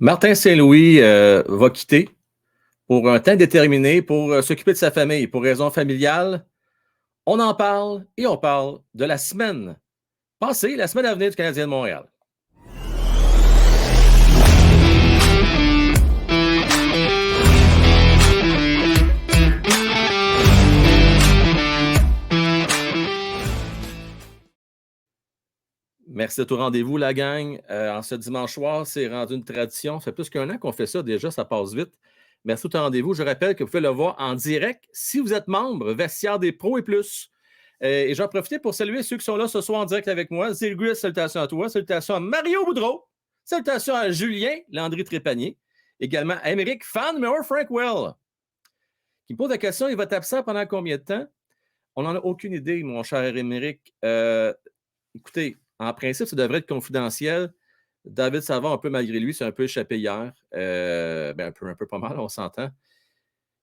Martin Saint-Louis va quitter pour un temps déterminé pour s'occuper de sa famille, pour raison familiale. On en parle et on parle de la semaine passée, la semaine à venir du Canadien de Montréal. Merci d'être au rendez-vous, la gang. En ce dimanche soir, c'est rendu une tradition. Ça fait plus qu'un an qu'on fait ça déjà, ça passe vite. Merci d'être au rendez-vous. Je rappelle que vous pouvez le voir en direct si vous êtes membre Vestiaire des Pros et Plus. Et j'en profite pour saluer ceux qui sont là ce soir en direct avec moi. Zilgris, salutations à toi. Salutations à Mario Boudreau. Salutations à Julien Landry Trépanier. Également à Émeric Fan numéro Frankwell, qui me pose la question, il va être absent pendant combien de temps? On n'en a aucune idée, mon cher Émeric. Écoutez, en principe, ça devrait être confidentiel. David Savard, un peu malgré lui, c'est un peu échappé hier. Un peu pas mal, on s'entend.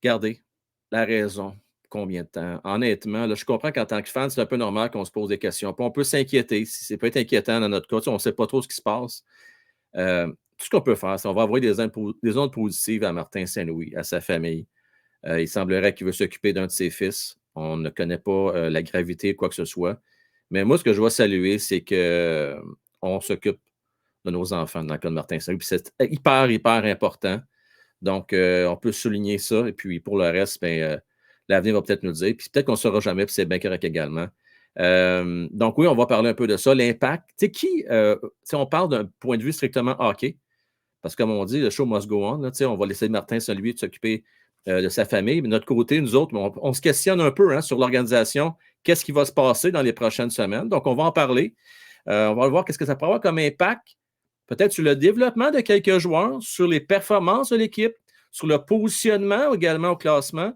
Regardez, la raison, combien de temps? Honnêtement, là, je comprends qu'en tant que fan, c'est un peu normal qu'on se pose des questions. Puis on peut s'inquiéter. Si ça peut être inquiétant dans notre cas, on ne sait pas trop ce qui se passe. Tout ce qu'on peut faire, c'est qu'on va envoyer des ondes positives à Martin Saint-Louis, à sa famille. Il semblerait qu'il veut s'occuper d'un de ses fils. On ne connaît pas la gravité, quoi que ce soit. Mais moi, ce que je dois saluer, c'est qu'on s'occupe de nos enfants dans le cas de Martin Saint-Louis. Puis c'est hyper, hyper important. Donc, on peut souligner ça. Et puis, pour le reste, l'avenir va peut-être nous le dire. Puis peut-être qu'on ne saura jamais, puis c'est bien correct également. Donc, oui, on va parler un peu de ça. L'impact. Tu sais, on parle d'un point de vue strictement hockey. Parce que, comme on dit, le show must go on. Là, on va laisser Martin Saint-Louis de s'occuper de sa famille. Mais de notre côté, nous autres, on se questionne un peu sur l'organisation. Qu'est-ce qui va se passer dans les prochaines semaines? Donc, on va en parler. On va voir qu'est-ce que ça pourrait avoir comme impact, peut-être sur le développement de quelques joueurs, sur les performances de l'équipe, sur le positionnement également au classement.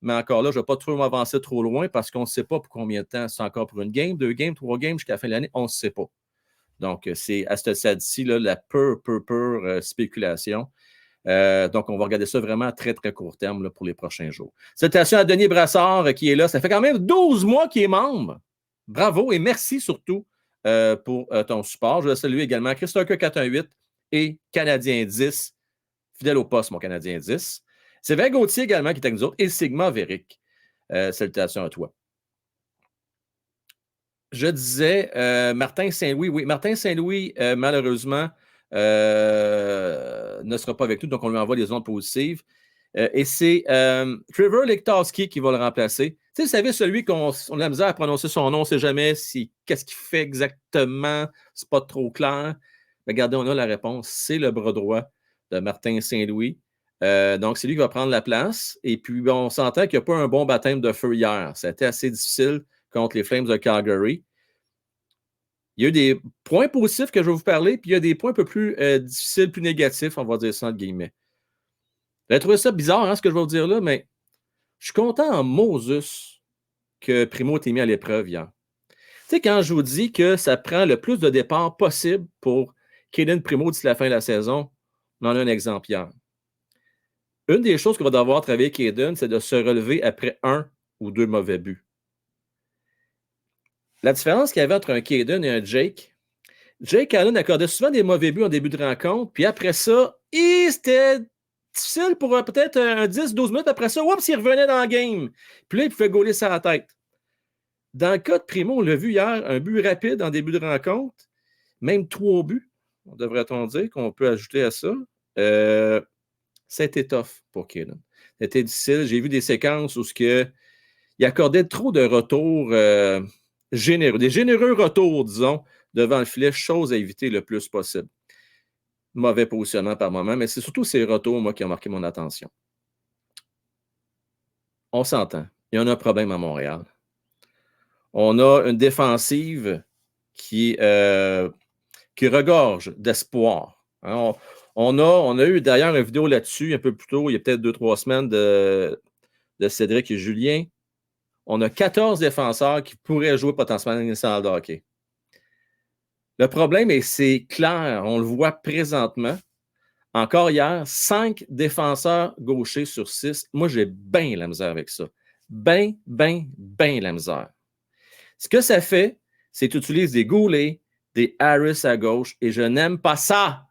Mais encore là, je ne vais pas trop m'avancer trop loin parce qu'on ne sait pas pour combien de temps. C'est encore pour une game, 2 games, 3 games jusqu'à la fin de l'année. On ne sait pas. Donc, c'est à ce stade-ci, la pure spéculation. Donc, on va regarder ça vraiment à très, très court terme là, pour les prochains jours. Salutations à Denis Brassard qui est là. Ça fait quand même 12 mois qu'il est membre. Bravo et merci surtout pour ton support. Je veux saluer également Christopher 418 et Canadien 10. Fidèle au poste, mon Canadien 10. C'est Sylvain Gauthier également qui est avec nous autres et Sigma Véric. Salutations à toi. Je disais Martin Saint-Louis. Oui, Martin Saint-Louis, malheureusement, ne sera pas avec nous, donc on lui envoie des ondes positives. Et c'est Trevor Lichtowski qui va le remplacer. Tu sais, vous savez, celui qu'on a la misère à prononcer son nom, on ne sait jamais qu'est-ce qu'il fait exactement, c'est pas trop clair. Mais regardez, on a la réponse. C'est le bras droit de Martin Saint-Louis. Donc, c'est lui qui va prendre la place. Et puis, on s'entend qu'il n'y a pas un bon baptême de feu hier. C'était assez difficile contre les Flames de Calgary. Il y a eu des points positifs que je vais vous parler, puis il y a des points un peu plus difficiles, plus négatifs, on va dire ça entre guillemets. J'ai trouvé ça bizarre, ce que je vais vous dire là, mais je suis content en Moses que Primo ait mis à l'épreuve hier. Tu sais, quand je vous dis que ça prend le plus de départs possible pour Kaden Primo d'ici la fin de la saison, on en a un exemple hier. Une des choses qu'on va devoir travailler Kaden, c'est de se relever après 1 ou 2 mauvais buts. La différence qu'il y avait entre un Kaden et un Jake Allen accordait souvent des mauvais buts en début de rencontre, puis après ça, c'était difficile pour peut-être un 10-12 minutes. Après ça, oups, il revenait dans le game. Puis là, il pouvait gauler sa tête. Dans le cas de Primo, on l'a vu hier, un but rapide en début de rencontre, même 3 buts, on devrait-on dire, qu'on peut ajouter à ça. Ça a été tough pour Kaden. C'était difficile. J'ai vu des séquences où il accordait trop de retours généreux, des généreux retours, disons, devant le filet, chose à éviter le plus possible. Mauvais positionnement par moment, mais c'est surtout ces retours, moi, qui ont marqué mon attention. On s'entend. Il y en a un problème à Montréal. On a une défensive qui regorge d'espoir. Hein, on a eu d'ailleurs une vidéo là-dessus un peu plus tôt, il y a peut-être 2-3 semaines, de Cédric et Julien. On a 14 défenseurs qui pourraient jouer potentiellement dans une salle de hockey. Le problème, et c'est clair, on le voit présentement, encore hier, 5 défenseurs gauchers sur 6. Moi, j'ai bien la misère avec ça. Ben la misère. Ce que ça fait, c'est que tu utilises des Goulet, des Harris à gauche, et je n'aime pas ça.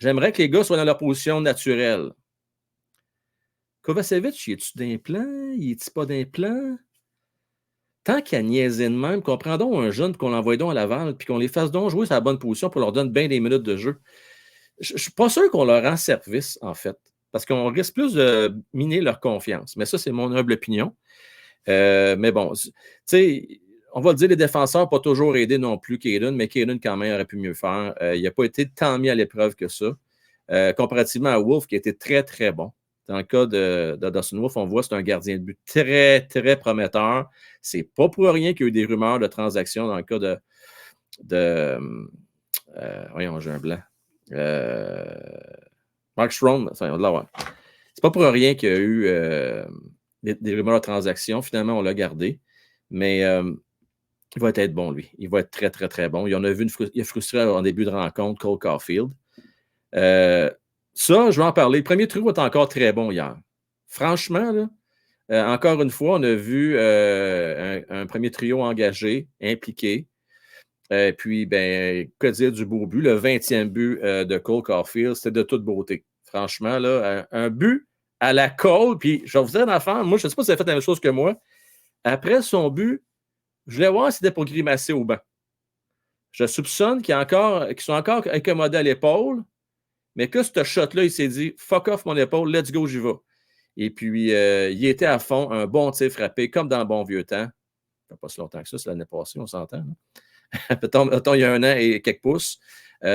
J'aimerais que les gars soient dans leur position naturelle. Kovacevic, il est-tu d'implant? Il est-tu pas d'implant? Tant qu'à niaiser de même, qu'on prend donc un jeune, qu'on l'envoie donc à Laval, puis qu'on les fasse donc jouer sur la bonne position pour leur donner bien des minutes de jeu. Je ne suis pas sûr qu'on leur rend service, en fait, parce qu'on risque plus de miner leur confiance. Mais ça, c'est mon humble opinion. Mais bon, tu sais, on va le dire, les défenseurs n'ont pas toujours aidé non plus Caden, mais Caden, quand même, aurait pu mieux faire. Il n'a pas été tant mis à l'épreuve que ça, comparativement à Wolf, qui a été très, très bon. Dans le cas de Dustin Wolf, on voit que c'est un gardien de but très, très prometteur. C'est pas pour rien qu'il y a eu des rumeurs de transactions dans le cas voyons, j'ai un blanc. Mark Strome, c'est pas pour rien qu'il y a eu des rumeurs de transactions. Finalement, on l'a gardé. Mais il va être bon, lui. Il va être très, très, très bon. Il en a vu il a frustré en début de rencontre, Cole Caulfield. Ça, je vais en parler. Le premier trio est encore très bon hier. Franchement, là, encore une fois, on a vu un premier trio engagé, impliqué. Puis, que dire du beau but? Le 20e but de Cole Caulfield, c'était de toute beauté. Franchement, là, un but à la Cole. Puis, je vais vous dire, l'enfant, moi, je ne sais pas si vous avez fait la même chose que moi. Après son but, je voulais voir si c'était pour grimacer au banc. Je soupçonne qu'ils sont encore incommodés à l'épaule, mais que ce shot-là, il s'est dit « Fuck off mon épaule, let's go, j'y vais ». Et puis, il était à fond, un bon tir frappé, comme dans le bon vieux temps. Ça fait pas si longtemps que ça, c'est l'année passée, on s'entend. Mettons, il y a 1 an et quelques pouces,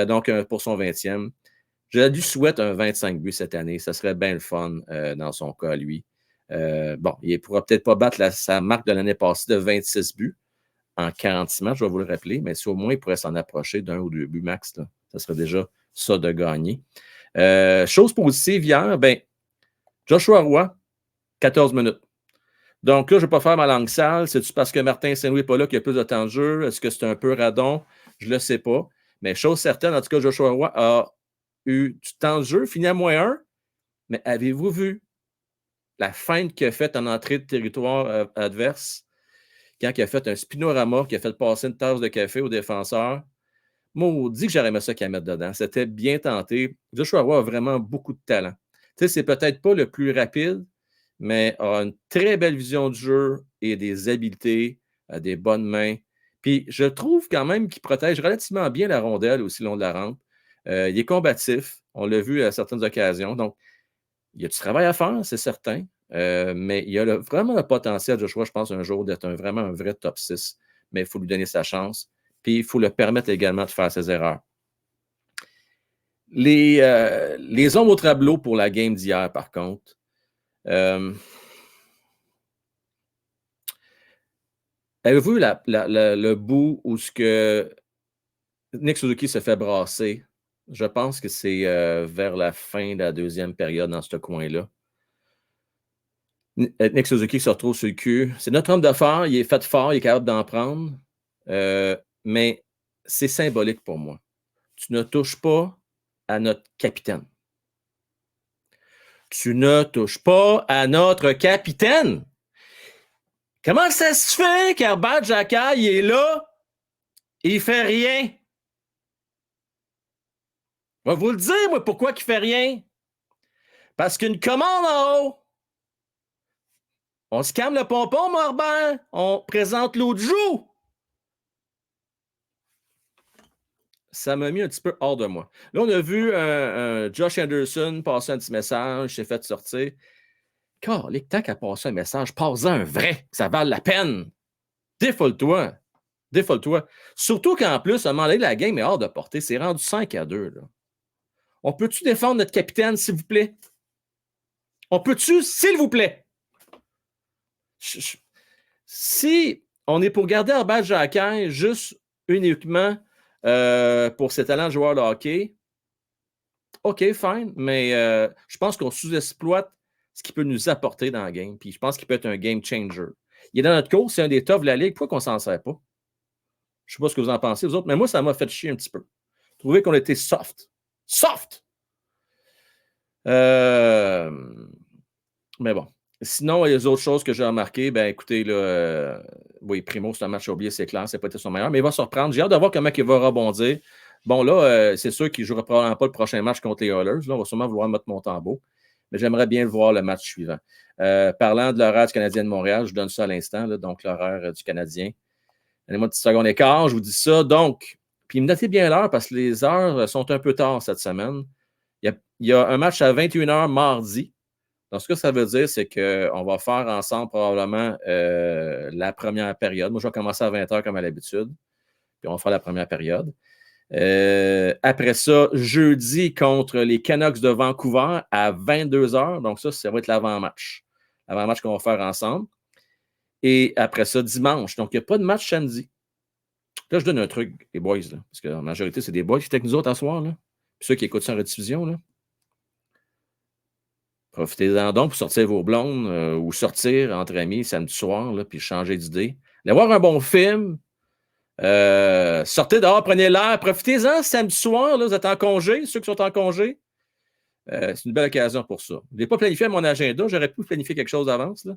donc pour son 20e. Je lui souhaite un 25 buts cette année. Ça serait bien le fun dans son cas, lui. Bon, il ne pourra peut-être pas battre sa marque de l'année passée de 26 buts en 46 matchs, je vais vous le rappeler, mais si au moins il pourrait s'en approcher d'1 ou 2 buts max, là, ça serait déjà ça de gagner. Chose positive hier, Joshua Roy, 14 minutes. Donc là, je ne vais pas faire ma langue sale. C'est-tu parce que Martin Saint-Louis n'est pas là qu'il y a plus de temps de jeu? Est-ce que c'est un peu radon? Je ne le sais pas. Mais chose certaine, en tout cas, Joshua Roy a eu du temps de jeu, fini à -1. Mais avez-vous vu la feinte qu'il a faite en entrée de territoire adverse quand il a fait un spinorama, qui a fait passer une tasse de café au défenseur? Maudit que j'aurais aimé ça qu'il mettre dedans. C'était bien tenté. Joshua Roy a vraiment beaucoup de talent. Tu sais, c'est peut-être pas le plus rapide, mais a une très belle vision du jeu et des habiletés, des bonnes mains. Puis je trouve quand même qu'il protège relativement bien la rondelle aussi le long de la rampe. Il est combatif, on l'a vu à certaines occasions. Donc, il y a du travail à faire, c'est certain. Mais il y a vraiment le potentiel, Joshua, je pense, un jour d'être vraiment un vrai top 6. Mais il faut lui donner sa chance. Puis il faut le permettre également de faire ses erreurs. Les hommes au tableau pour la game d'hier, par contre. Avez-vous vu le bout où ce que Nick Suzuki se fait brasser? Je pense que c'est vers la fin de la deuxième période dans ce coin-là. Nick Suzuki se retrouve sur le cul. C'est notre homme d'affaires, il est fait fort, il est capable d'en prendre. Mais c'est symbolique pour moi. Tu ne touches pas à notre capitaine. Tu ne touches pas à notre capitaine. Comment ça se fait qu'Herbert Jacquard, il est là et il fait rien? Je vais vous le dire, moi, pourquoi il fait rien. Parce qu'une commande en haut. On se calme le pompon, mon Herbert. On présente l'autre joue. Ça m'a mis un petit peu hors de moi. Là, on a vu un Josh Anderson passer un petit message, s'est fait sortir. Calique, tant qu'à passer un message, passe-en un vrai, ça vale la peine. Défoule-toi. Défoule-toi. Surtout qu'en plus, à un moment donné, la game est hors de portée. C'est rendu 5-2. Là. On peut-tu défendre notre capitaine, s'il vous plaît? On peut-tu, s'il vous plaît? Si on est pour garder Herbert Jacquin juste uniquement pour ses talents de joueur de hockey, OK, fine, mais je pense qu'on sous-exploite ce qu'il peut nous apporter dans la game. Puis je pense qu'il peut être un game changer. Il est dans notre course, c'est un des tops de la ligue. Pourquoi qu'on s'en sert pas? Je ne sais pas ce que vous en pensez, vous autres, mais moi, ça m'a fait chier un petit peu. Trouver qu'on était soft. Soft! Mais bon. Sinon, les autres choses que j'ai remarquées, écoutez, là, oui, Primo, c'est un match oublié, c'est clair, c'est pas été son meilleur, mais il va se reprendre. J'ai hâte de voir comment il va rebondir. Bon, là, c'est sûr qu'il ne jouera probablement pas le prochain match contre les Oilers. Là, on va sûrement vouloir mettre mon tambour. Mais j'aimerais bien le voir le match suivant. Parlant de l'horaire du Canadien de Montréal, je donne ça à l'instant, donc l'horaire du Canadien. Donnez-moi une petite seconde écart, je vous dis ça. Donc, puis notez bien l'heure parce que les heures sont un peu tard cette semaine. Il y a un match à 21h mardi. Donc, ce que ça veut dire, c'est qu'on va faire ensemble probablement la première période. Moi, je vais commencer à 20h comme à l'habitude. Puis on va faire la première période. Après ça, jeudi contre les Canucks de Vancouver à 22h. Donc, ça va être l'avant-match. L'avant-match qu'on va faire ensemble. Et après ça, dimanche. Donc, il n'y a pas de match samedi. Là, je donne un truc, les boys, là, parce que la majorité, c'est des boys qui étaient avec nous autres à soir. Là. Puis ceux qui écoutent ça en rediffusion, là. Profitez-en donc pour sortir vos blondes ou sortir entre amis samedi soir, là, puis changer d'idée. Allez voir un bon film. Sortez dehors, prenez l'air. Profitez-en samedi soir. Là, vous êtes en congé, ceux qui sont en congé. C'est une belle occasion pour ça. Je ne l'ai pas planifié à mon agenda. J'aurais pu planifier quelque chose d'avance. Là.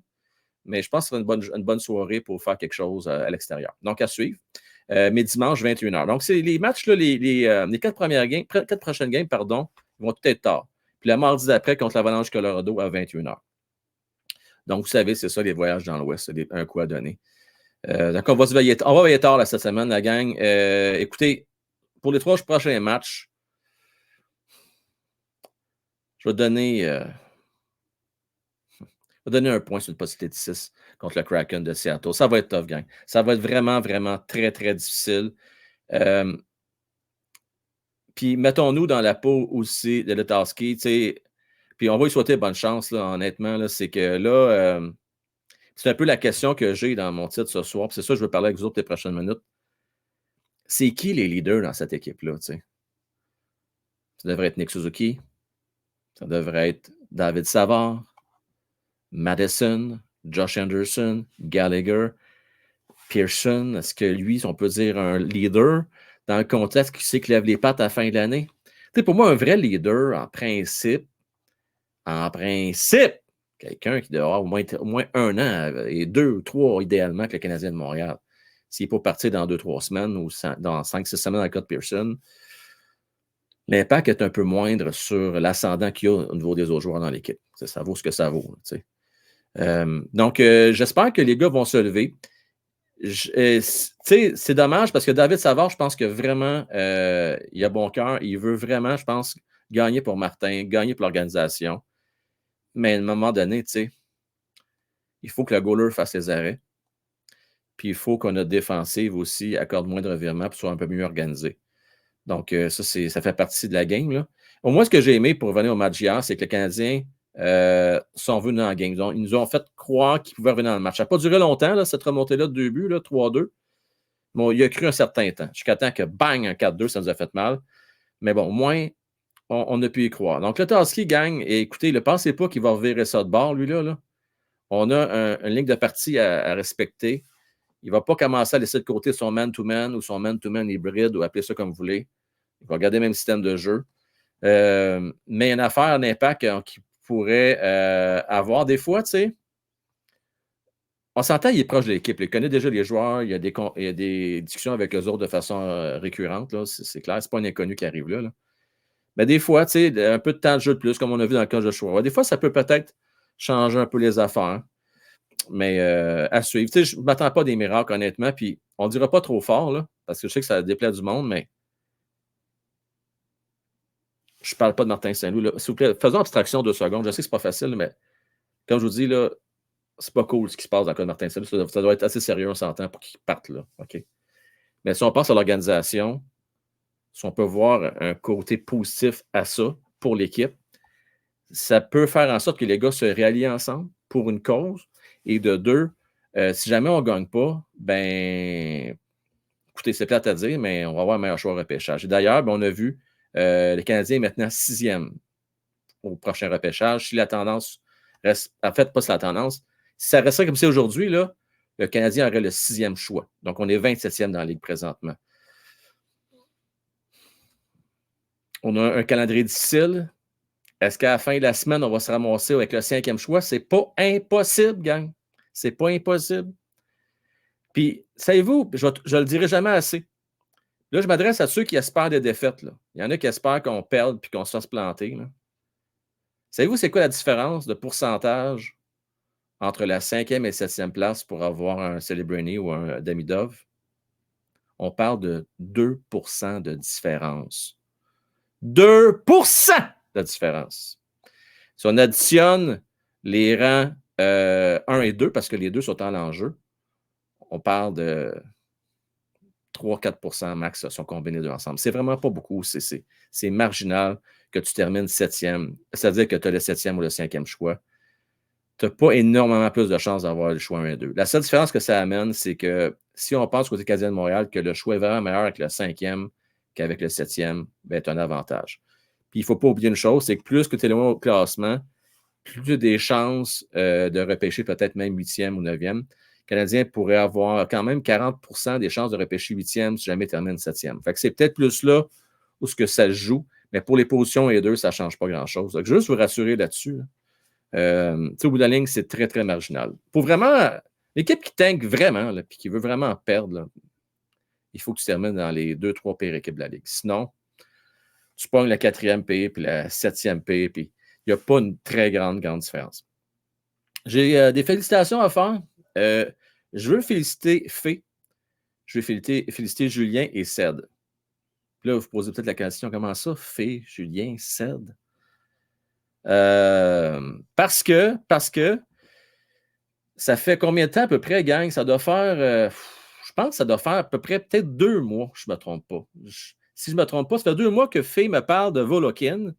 Mais je pense que ce sera une bonne soirée pour faire quelque chose à l'extérieur. Donc, à suivre. Mais dimanche, 21h. Donc, c'est les matchs, là, les 4 prochaines games, pardon, ils vont tout être tard. Puis le mardi d'après, contre l'Avalanche Colorado à 21h. Donc, vous savez, c'est ça, les voyages dans l'Ouest. C'est un coup à donner. Donc, on va veiller tard là, cette semaine, la gang. Écoutez, pour les 3 prochains matchs, je vais donner un point sur une possibilité de 6 contre le Kraken de Seattle. Ça va être tough, gang. Ça va être vraiment, vraiment très, très difficile. Puis mettons-nous dans la peau aussi de Letowski, tu sais. Puis on va lui souhaiter bonne chance, là, honnêtement. Là, c'est que là, c'est un peu la question que j'ai dans mon titre ce soir. Puis c'est ça que je veux parler avec vous autres les prochaines minutes. C'est qui les leaders dans cette équipe-là, tu sais? Ça devrait être Nick Suzuki. Ça devrait être David Savard, Madison, Josh Anderson, Gallagher, Pearson. Est-ce que lui, on peut dire un leader dans le contexte qui sait qu'il lève les pattes à la fin de l'année? Tu sais, pour moi, un vrai leader, en principe, quelqu'un qui doit avoir au moins 1 an et 2 ou 3 idéalement avec le Canadien de Montréal. S'il n'est pas parti dans 2-3 semaines ou dans 5-6 semaines dans le cas de Pearson, l'impact est un peu moindre sur l'ascendant qu'il y a au niveau des autres joueurs dans l'équipe. Ça vaut ce que ça vaut. Donc, j'espère que les gars vont se lever. C'est dommage parce que David Savard, je pense que vraiment, il a bon cœur. Il veut vraiment, je pense, gagner pour Martin, gagner pour l'organisation. Mais à un moment donné, il faut que le goaler fasse les arrêts. Puis il faut que notre défensive aussi accorde moins de revirements pour soit un peu mieux organisé. Donc, ça fait partie de la game. Là. Au moins, ce que j'ai aimé pour revenir au match hier, c'est que les Canadiens sont venus dans la game. Ils nous ont fait croire qu'ils pouvaient revenir dans le match. Ça n'a pas duré longtemps, là, cette remontée-là de 2 buts, 3-2. Bon, il a cru un certain temps. Jusqu'à temps que bang, un 4-2, ça nous a fait mal. Mais bon, au moins, on a pu y croire. Donc, le Tarski gagne. Et écoutez, ne pensez pas qu'il va revirer ça de bord, lui-là. Là. On a une ligne de partie à respecter. Il ne va pas commencer à laisser de côté son man-to-man ou son man-to-man hybride ou appelez ça comme vous voulez. Il va garder le même système de jeu. Mais une affaire d'impact qu'il pourrait avoir des fois, tu sais. On s'entend, il est proche de l'équipe. Il connaît déjà les joueurs. Il y a des discussions avec eux autres de façon récurrente. Là, c'est clair. Ce n'est pas un inconnu qui arrive là. Mais des fois, tu sais, un peu de temps de jeu de plus, comme on a vu dans le cas de Joshua. Des fois, ça peut peut-être changer un peu les affaires. Mais à suivre. Tu sais, je ne m'attends pas à des miracles, honnêtement. Puis on ne dira pas trop fort, là, parce que je sais que ça déplaît du monde, mais je ne parle pas de Martin Saint-Louis. S'il vous plaît, faisons abstraction 2 secondes. Je sais que ce n'est pas facile, mais comme je vous dis, là, c'est pas cool ce qui se passe dans le cas de Martin Saint-Louis. Ça doit être assez sérieux, on s'entend, pour qu'il parte là. OK? Mais si on pense à l'organisation, si on peut voir un côté positif à ça pour l'équipe, ça peut faire en sorte que les gars se rallient ensemble pour une cause. Et de 2, si jamais on ne gagne pas, ben écoutez, c'est plate à dire, mais on va avoir un meilleur choix au repêchage. Et d'ailleurs, ben, on a vu le Canadien est maintenant 6e au prochain repêchage. Si la tendance reste, en fait, pas si la tendance, si ça resterait comme c'est aujourd'hui, là, le Canadien aurait le 6e choix. Donc, on est 27e dans la Ligue présentement. On a un calendrier difficile. Est-ce qu'à la fin de la semaine, on va se ramasser avec le 5e choix? C'est pas impossible, gang. C'est pas impossible. Puis, savez-vous, je le dirai jamais assez. Là, je m'adresse à ceux qui espèrent des défaites. Là. Il y en a qui espèrent qu'on perde puis qu'on se fasse planter. Là. Savez-vous, c'est quoi la différence de pourcentage entre la 5e et 7e place pour avoir un Celebrini ou un Demidov? On parle de 2 de différence. 2 de différence. Si on additionne les rangs 1 et 2, parce que les deux sont en enjeu, on parle de 3-4 max sont combinés deux ensemble. C'est vraiment pas beaucoup. C'est marginal que tu termines 7e. C'est-à-dire que tu as le 7e ou le 5e choix. Tu n'as pas énormément plus de chances d'avoir le choix 1 et 2. La seule différence que ça amène, c'est que si on pense côté Canadien de Montréal que le choix est vraiment meilleur avec le 5e qu'avec le 7e, ben, tu as un avantage. Puis il ne faut pas oublier une chose, c'est que plus que tu es loin au classement, plus tu as des chances de repêcher peut-être même 8e ou 9e. Le Canadien pourrait avoir quand même 40% des chances de repêcher 8e si jamais il termine 7e. Fait que c'est peut-être plus là où ce que ça se joue, mais pour les positions 1 et 2, ça ne change pas grand-chose. Donc, juste vous rassurer là-dessus. Au bout de la ligne, c'est très, très marginal. Pour vraiment, l'équipe qui tank vraiment, et qui veut vraiment perdre, là, il faut que tu termines dans les 2-3 pires équipes de la Ligue. Sinon, tu pognes la 4e paye puis la 7e paye, puis il n'y a pas une très grande différence. J'ai des félicitations à faire. Je veux féliciter Fé. Je veux féliciter Julien et Ced. Puis là, vous posez peut-être la question, comment ça, Fé, Julien, Ced? Parce que ça fait combien de temps à peu près, gang? Ça doit faire, je pense que ça doit faire à peu près peut-être 2 mois, je ne me trompe pas. Si je ne me trompe pas, ça fait 2 mois que Fé me parle de Volokin.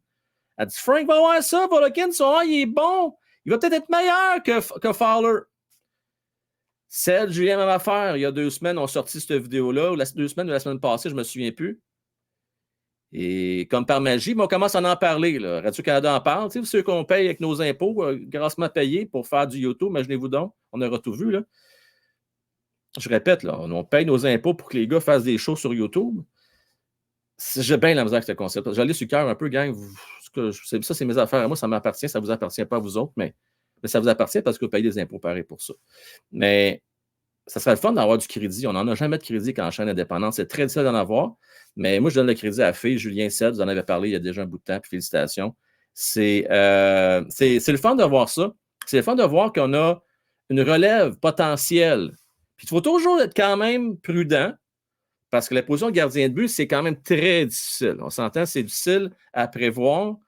Elle dit, Frank, va voir ça, Volokin, il est bon. Il va peut-être être meilleur que Fowler. Celle, Julien, même affaire. Il y a 2 semaines, on a sorti cette vidéo-là, ou 2 semaines ou la semaine passée, je ne me souviens plus. Et comme par magie, on commence à en parler. Là. Radio-Canada en parle. Tu sais, ceux qu'on paye avec nos impôts, grassement payés pour faire du YouTube, imaginez-vous donc, on aura tout vu. Là. Je répète, là, on paye nos impôts pour que les gars fassent des shows sur YouTube. J'ai bien la misère avec ce concept. J'allais sur le cœur un peu, gang. Ça, c'est mes affaires. Moi, ça m'appartient. Ça ne vous appartient pas à vous autres, mais ça vous appartient parce que vous payez des impôts pareil pour ça. Mais ça serait le fun d'avoir du crédit. On n'en a jamais de crédit quand chaîne indépendante. C'est très difficile d'en avoir. Mais moi, je donne le crédit à Fé, Julien Ced, vous en avez parlé il y a déjà un bout de temps, puis félicitations. C'est le fun de voir ça. C'est le fun de voir qu'on a une relève potentielle. Puis il faut toujours être quand même prudent, parce que la position de gardien de but, c'est quand même très difficile. On s'entend, c'est difficile à prévoir.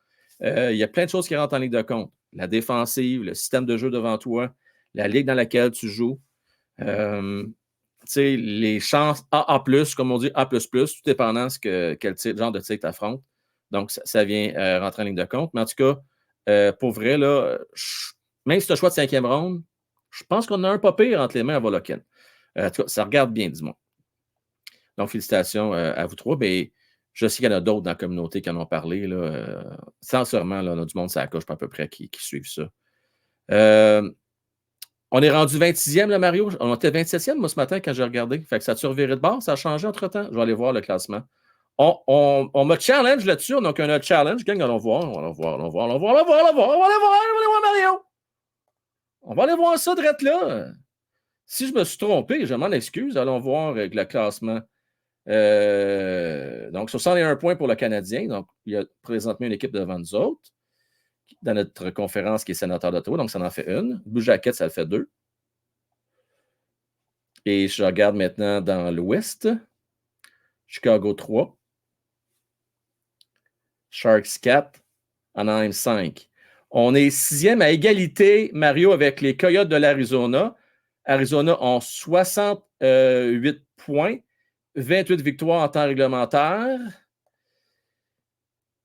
Il y a plein de choses qui rentrent en ligne de compte. La défensive, le système de jeu devant toi, la ligue dans laquelle tu joues. Les chances AA+, comme on dit A++, tout dépendant de quel genre de tir tu affrontes. Donc, ça vient rentrer en ligne de compte. Mais en tout cas, pour vrai, là, même si tu as le choix de 5e ronde, je pense qu'on a un pas pire entre les mains à Volokin. En tout cas, ça regarde bien, dis-moi. Donc, félicitations à vous trois. Mais je sais qu'il y en a d'autres dans la communauté qui en ont parlé. Là, sincèrement, là, on a du monde, ça accroche à peu près qui suivent ça. On est rendu 26e, là, Mario. On était 27e, moi, ce matin, quand j'ai regardé. Fait que ça a-tu reviré de bord? Ça a changé entre-temps? Je vais aller voir le classement. On me challenge là-dessus. Donc, on a un challenge. Gang, allons voir. On va voir, Mario. On va aller voir ça, drette là. Si je me suis trompé, je m'en excuse. Allons voir avec le classement. Donc, 61 points pour le Canadien. Donc, il y a présentement une équipe devant nous autres dans notre conférence qui est sénateur d'Ottawa. Donc, ça en fait une. Blue Jacket, ça le fait 2. Et je regarde maintenant dans l'Ouest. Chicago 3. Sharks 4. Anaheim 5. On est 6e à égalité, Mario, avec les Coyotes de l'Arizona. Arizona ont 68 points, 28 victoires en temps réglementaire.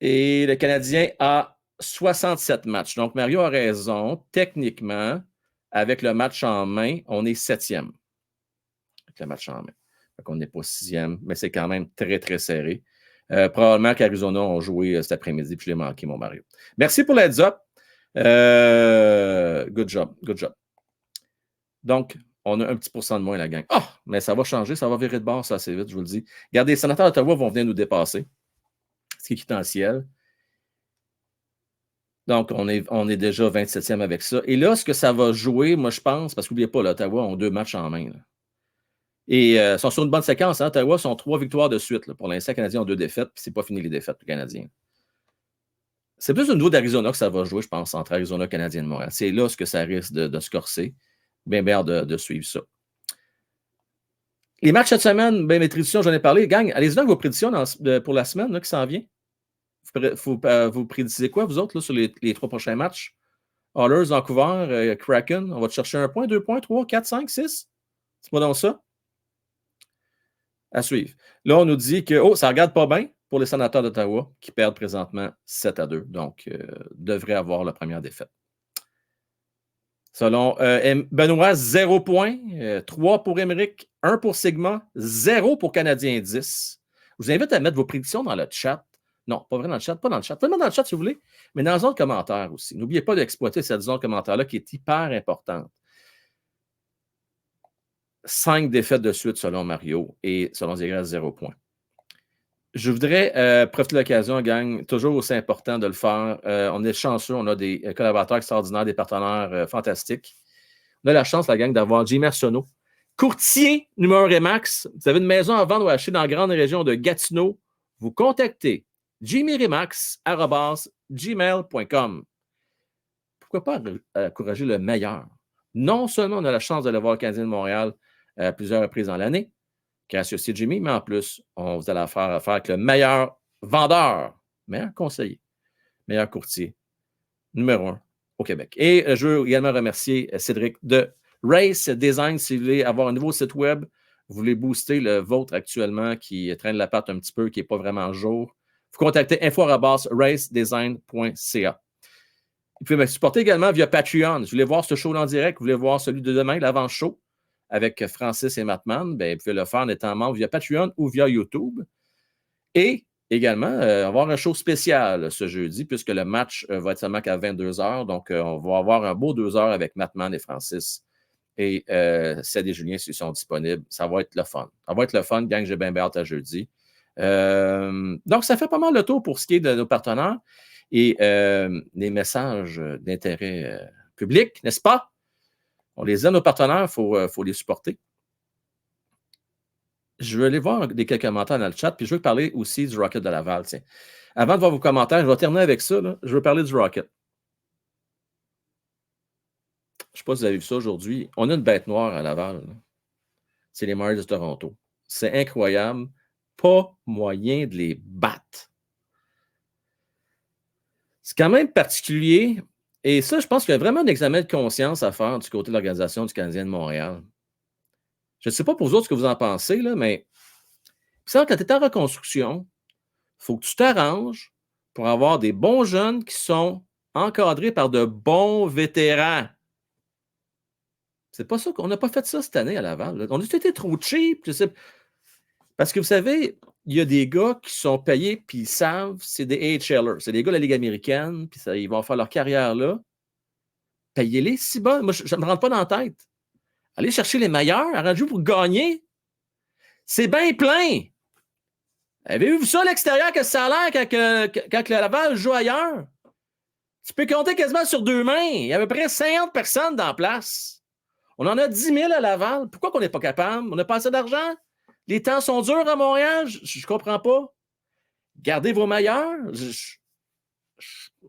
Et le Canadien a 67 matchs. Donc, Mario a raison. Techniquement, avec le match en main, on est 7e. Avec le match en main. Donc, on n'est pas 6e, mais c'est quand même très, très serré. Probablement qu'Arizona ont joué cet après-midi, puis je l'ai manqué, mon Mario. Merci pour l'heads up. Good job, good job. Donc, on a un petit pourcent de moins, la gang. Ah, mais ça va changer, ça va virer de bord, ça, assez vite, je vous le dis. Regardez, les sénateurs d'Ottawa vont venir nous dépasser, ce qui est potentiel. Donc, on est déjà 27e avec ça. Et là, ce que ça va jouer, moi, je pense, parce qu'oubliez pas, l'Ottawa ont 2 matchs en main. Là. Et ils sont sur une bonne séquence. Hein? Ottawa sont 3 victoires de suite. Là. Pour l'instant, les Canadiens ont 2 défaites, puis c'est pas fini les défaites, les Canadiens. C'est plus au niveau d'Arizona que ça va jouer, je pense, entre Arizona et Canadien de Montréal. C'est là ce que ça risque de se corser. Bien hâte de suivre ça. Les matchs cette semaine, bien, mes prédictions, j'en ai parlé. Gang, allez-y avec vos prédictions pour la semaine là, qui s'en vient. Vous prédisez quoi, vous autres, là, sur les 3 prochains matchs? Oilers, Vancouver, Kraken. On va te chercher 1 point, 2 points, 3, 4, 5, 6. C'est pas dans ça. À suivre. Là, on nous dit que ça ne regarde pas bien pour les Sénateurs d'Ottawa qui perdent présentement 7-2. Donc, devraient avoir la première défaite. Selon Benoît, 0 points. 3 pour Émeric, 1 pour Sigma, 0 pour Canadien 10. Je vous invite à mettre vos prédictions dans le chat. Non, pas vraiment dans le chat, pas dans le chat. Faites-le dans le chat si vous voulez, mais dans la zone commentaire aussi. N'oubliez pas d'exploiter cette zone commentaire-là qui est hyper importante. 5 défaites de suite selon Mario et selon Zégras, 0 points. Je voudrais profiter de l'occasion, gang, toujours aussi important de le faire. On est chanceux, on a des collaborateurs extraordinaires, des partenaires fantastiques. On a la chance, la gang, d'avoir Jimmy Arsenault, courtier numéro Remax. Vous avez une maison à vendre ou à acheter dans la grande région de Gatineau. Vous contactez jimmyremax@gmail.com. Pourquoi pas encourager le meilleur? Non seulement on a la chance d'aller voir le Canadien de Montréal plusieurs reprises dans l'année, grâce aussi à Jimmy, mais en plus, vous allez faire affaire avec le meilleur vendeur, meilleur conseiller, meilleur courtier, numéro 1 au Québec. Et je veux également remercier Cédric de Race Design. Si vous voulez avoir un nouveau site web, vous voulez booster le vôtre actuellement qui traîne la patte un petit peu, qui n'est pas vraiment à jour, vous contactez info@racedesign.ca. Vous pouvez me supporter également via Patreon. Vous voulez voir ce show en direct, vous voulez voir celui de demain, l'avant-show, avec Francis et Mattman, bien, vous pouvez le faire en étant membre via Patreon ou via YouTube. Et également, avoir un show spécial ce jeudi, puisque le match va être seulement qu'à 22h. Donc, on va avoir un beau 2 heures avec Mattman et Francis. Et Céd et Julien, s'ils sont disponibles, ça va être le fun. Ça va être le fun, gang, j'ai bien hâte à jeudi. Donc, ça fait pas mal le tour pour ce qui est de nos partenaires et les messages d'intérêt public, n'est-ce pas? On les aime, nos partenaires, il faut les supporter. Je vais aller voir quelques commentaires dans le chat, puis je veux parler aussi du Rocket de Laval. Tiens. Avant de voir vos commentaires, je vais terminer avec ça. Là. Je veux parler du Rocket. Je ne sais pas si vous avez vu ça aujourd'hui. On a une bête noire à Laval. Là. C'est les Marlies de Toronto. C'est incroyable. Pas moyen de les battre. C'est quand même particulier. Et ça, je pense qu'il y a vraiment un examen de conscience à faire du côté de l'organisation du Canadien de Montréal. Je ne sais pas pour vous autres ce que vous en pensez, là, mais quand tu es en reconstruction, il faut que tu t'arranges pour avoir des bons jeunes qui sont encadrés par de bons vétérans. C'est pas ça qu'on n'a pas fait ça cette année à Laval. Là. On a été trop cheap. Parce que vous savez, il y a des gars qui sont payés puis ils savent, c'est des AHLers. C'est des gars de la Ligue américaine, puis ils vont faire leur carrière là. Payez-les si bas. Moi, je ne me rentre pas dans la tête. Allez chercher les meilleurs, arrangez-vous pour gagner. C'est bien plein. Avez-vous vu ça à l'extérieur, que ça a l'air quand le Laval joue ailleurs? Tu peux compter quasiment sur 2 mains. Il y a à peu près 50 personnes dans la place. On en a 10 000 à Laval. Pourquoi qu'on n'est pas capable? On n'a pas assez d'argent? Les temps sont durs à Montréal? Je ne comprends pas. Gardez vos meilleurs.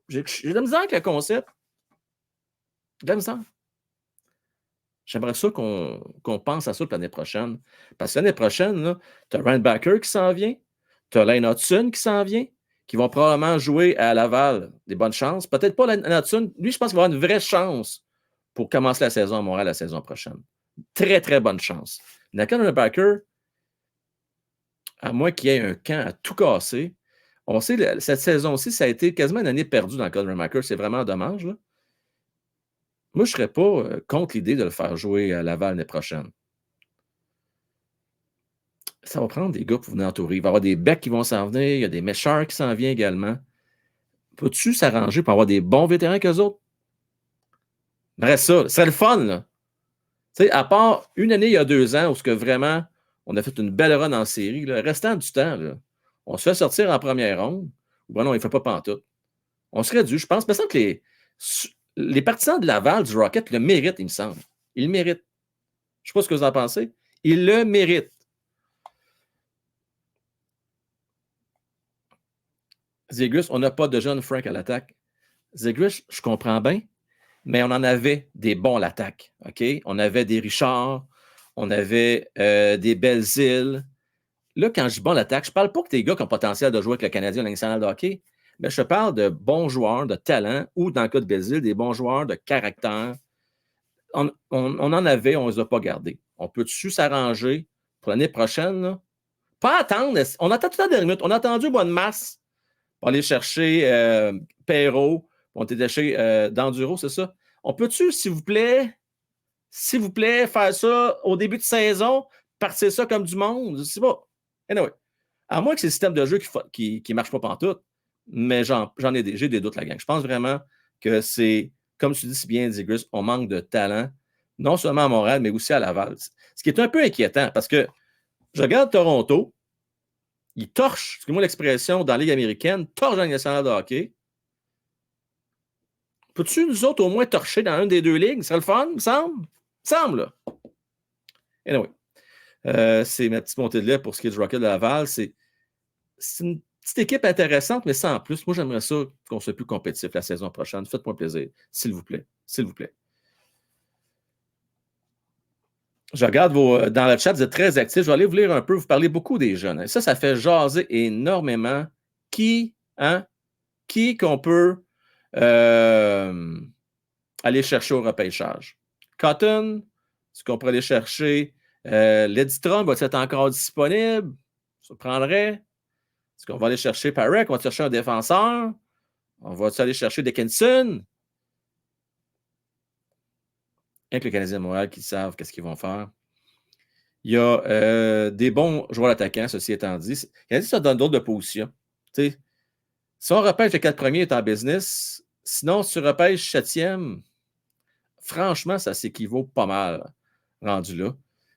J'ai de la misère avec le concept. De la misère. J'aimerais ça qu'on pense à ça l'année prochaine. Parce que l'année prochaine, tu as Ryan Backer qui s'en vient. Tu as Lane Hudson qui s'en vient, qui vont probablement jouer à Laval. Des bonnes chances. Peut-être pas Lane Hudson. Lui, je pense qu'il va avoir une vraie chance pour commencer la saison à Montréal la saison prochaine. Très, très bonne chance. Ryan Backer, à moins qu'il y ait un camp à tout casser, on sait cette saison-ci, ça a été quasiment une année perdue dans le cas de Ryan Backer. C'est vraiment dommage. Là. Moi, je ne serais pas contre l'idée de le faire jouer à Laval l'année prochaine. Ça va prendre des gars pour venir entourer. Il va y avoir des becs qui vont s'en venir. Il y a des méchants qui s'en viennent également. Peux-tu s'arranger pour avoir des bons vétérans qu'eux autres? Bref, ça serait le fun, là. Tu sais, à part une année il y a 2 ans où ce que vraiment on a fait une belle run en série, le restant du temps, là, on se fait sortir en première ronde, ou ben non, il ne fait pas pantoute. On serait dû, je pense. Mais ça que les partisans de Laval, du Rocket, le méritent, il me semble. Ils le méritent. Je ne sais pas ce que vous en pensez. Il le mérite. Zegras, on n'a pas de jeune Frank à l'attaque. Zegras, je comprends bien, mais on en avait des bons à l'attaque. OK? On avait des Richard, on avait des Belzile. Là, quand je dis bon à l'attaque, je ne parle pas que des gars qui ont potentiel de jouer avec le Canadien national de hockey, mais je parle de bons joueurs de talent ou, dans le cas de Belzile, des bons joueurs de caractère. On en avait, on ne les a pas gardés. On peut-tu s'arranger pour l'année prochaine? Là? Pas attendre. On attend tout le temps des minutes. On a attendu au mois de mars pour aller chercher Perrault. On était chez d'Enduro, c'est ça? On peut-tu, s'il vous plaît, faire ça au début de saison, partir ça comme du monde? Je sais pas. Anyway, à moins que c'est le système de jeu qui ne marche pas pantoute, mais j'ai des doutes, la gang. Je pense vraiment que c'est, comme tu dis si bien, Zegras, on manque de talent, non seulement à Montréal, mais aussi à Laval. Ce qui est un peu inquiétant, parce que je regarde Toronto, ils torchent, excusez-moi l'expression, dans la Ligue américaine, torchent dans la Ligue nationale de hockey. Peux-tu, nous autres, au moins torcher dans une des deux ligues? Ça serait le fun, me semble? Là. Anyway, c'est ma petite montée de lait pour ce qui est du Rocket de Laval. C'est une petite équipe intéressante, mais sans plus. Moi, j'aimerais ça qu'on soit plus compétitif la saison prochaine. Faites-moi plaisir, s'il vous plaît. S'il vous plaît. Je regarde dans le chat, vous êtes très actifs. Je vais aller vous lire un peu. Vous parlez beaucoup des jeunes. Ça fait jaser énormément. Qui qu'on peut aller chercher au repêchage? Cotton, est-ce qu'on pourrait aller chercher? L'Editron va être encore disponible? Ça prendrait. Est-ce qu'on va aller chercher Parek? On va chercher un défenseur? On va aller chercher Dickinson? Avec le Canadien de Montréal qui savent qu'est-ce qu'ils vont faire. Il y a des bons joueurs attaquants, ceci étant dit. Il y a ça dans d'autres de positions. T'sais, si on repêche les 4 premiers, est en business. Sinon, si tu repêches 7e, franchement, ça s'équivaut pas mal rendu là.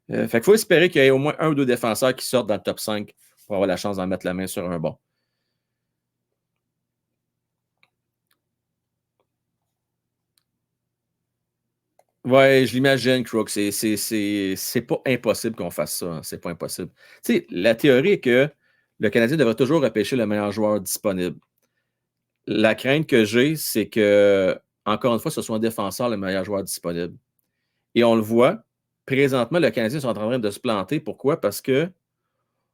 Fait qu'il faut espérer qu'il y ait au moins un ou deux défenseurs qui sortent dans le top 5 pour avoir la chance d'en mettre la main sur un bon. Ouais, je l'imagine, Crook. C'est pas impossible qu'on fasse ça. C'est pas impossible. Tu sais, la théorie est que le Canadien devrait toujours repêcher le meilleur joueur disponible. La crainte que j'ai, c'est que, encore une fois, ce soit un défenseur le meilleur joueur disponible. Et on le voit, présentement, le Canadien est en train de se planter. Pourquoi? Parce que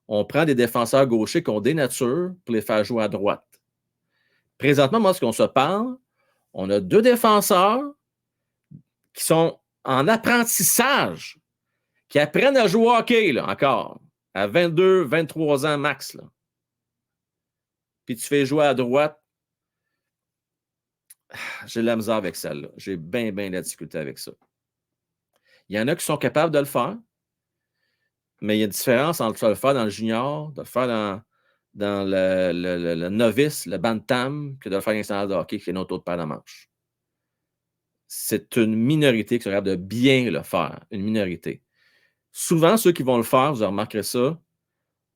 on prend des défenseurs gauchers qui ont des natures pour les faire jouer à droite. Présentement, moi, ce qu'on se parle, on a 2 défenseurs qui sont en apprentissage, qui apprennent à jouer au hockey, là, encore, à 22, 23 ans max. Là. Puis tu fais jouer à droite. J'ai de la misère avec celle-là. J'ai bien de la difficulté avec ça. Il y en a qui sont capables de le faire, mais il y a une différence entre le faire dans le junior, de le faire dans le novice, le bantam, que de le faire national de hockey, qui est notre autre paire de manche. C'est une minorité qui sera capable de bien le faire, une minorité. Souvent, ceux qui vont le faire, vous remarquerez ça,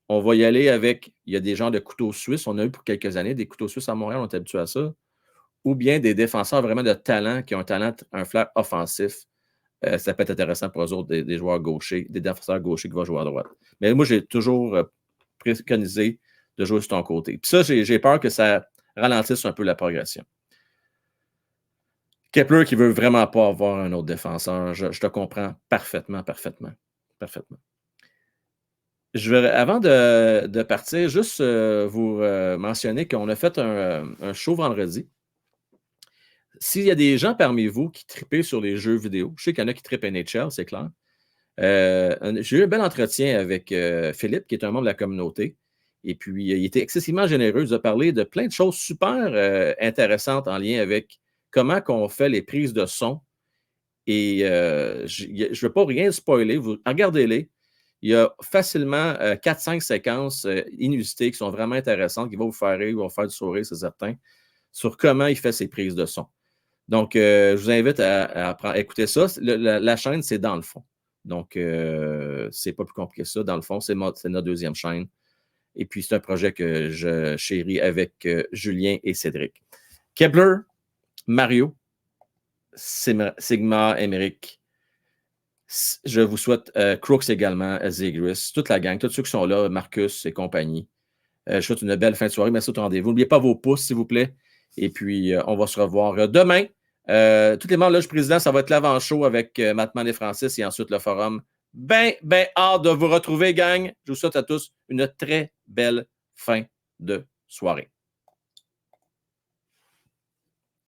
on va y aller avec, il y a des genres de couteaux suisses, on a eu pour quelques années des couteaux suisses à Montréal, on est habitué à ça, ou bien des défenseurs vraiment de talent, qui ont un flair offensif. Ça peut être intéressant pour eux autres, des joueurs gauchers, des défenseurs gauchers qui vont jouer à droite. Mais moi, j'ai toujours préconisé de jouer sur ton côté. Puis ça, j'ai peur que ça ralentisse un peu la progression. Kepler qui veut vraiment pas avoir un autre défenseur, je te comprends parfaitement. Avant de partir, juste vous mentionner qu'on a fait un show vendredi. S'il y a des gens parmi vous qui trippent sur les jeux vidéo, je sais qu'il y en a qui trippent NHL, c'est clair. J'ai eu un bel entretien avec Philippe, qui est un membre de la communauté. Et puis, il était excessivement généreux. Il nous a parlé de plein de choses super intéressantes en lien avec comment on fait les prises de son. Et je ne veux pas rien spoiler. Regardez-les. Il y a facilement 4-5 séquences inusitées qui sont vraiment intéressantes, qui vont vous faire rire, qui vont vous faire du sourire, c'est certain, sur comment il fait ses prises de son. Donc, je vous invite à écouter ça. La chaîne, c'est dans le fond. Donc, c'est pas plus compliqué que ça. Dans le fond, c'est notre deuxième chaîne. Et puis, c'est un projet que je chéris avec Julien et Cédric. Kepler, Mario, Sigma, Émeric, Je vous souhaite Crooks également, Zegris, toute la gang, tous ceux qui sont là, Marcus et compagnie. Je vous souhaite une belle fin de soirée. Merci au rendez-vous. N'oubliez pas vos pouces, s'il vous plaît. Et puis, on va se revoir demain. Tous les membres de Loge Président, ça va être l'avant-show avec Mattman et Francis et ensuite le forum. Ben hâte de vous retrouver, gang. Je vous souhaite à tous une très belle fin de soirée.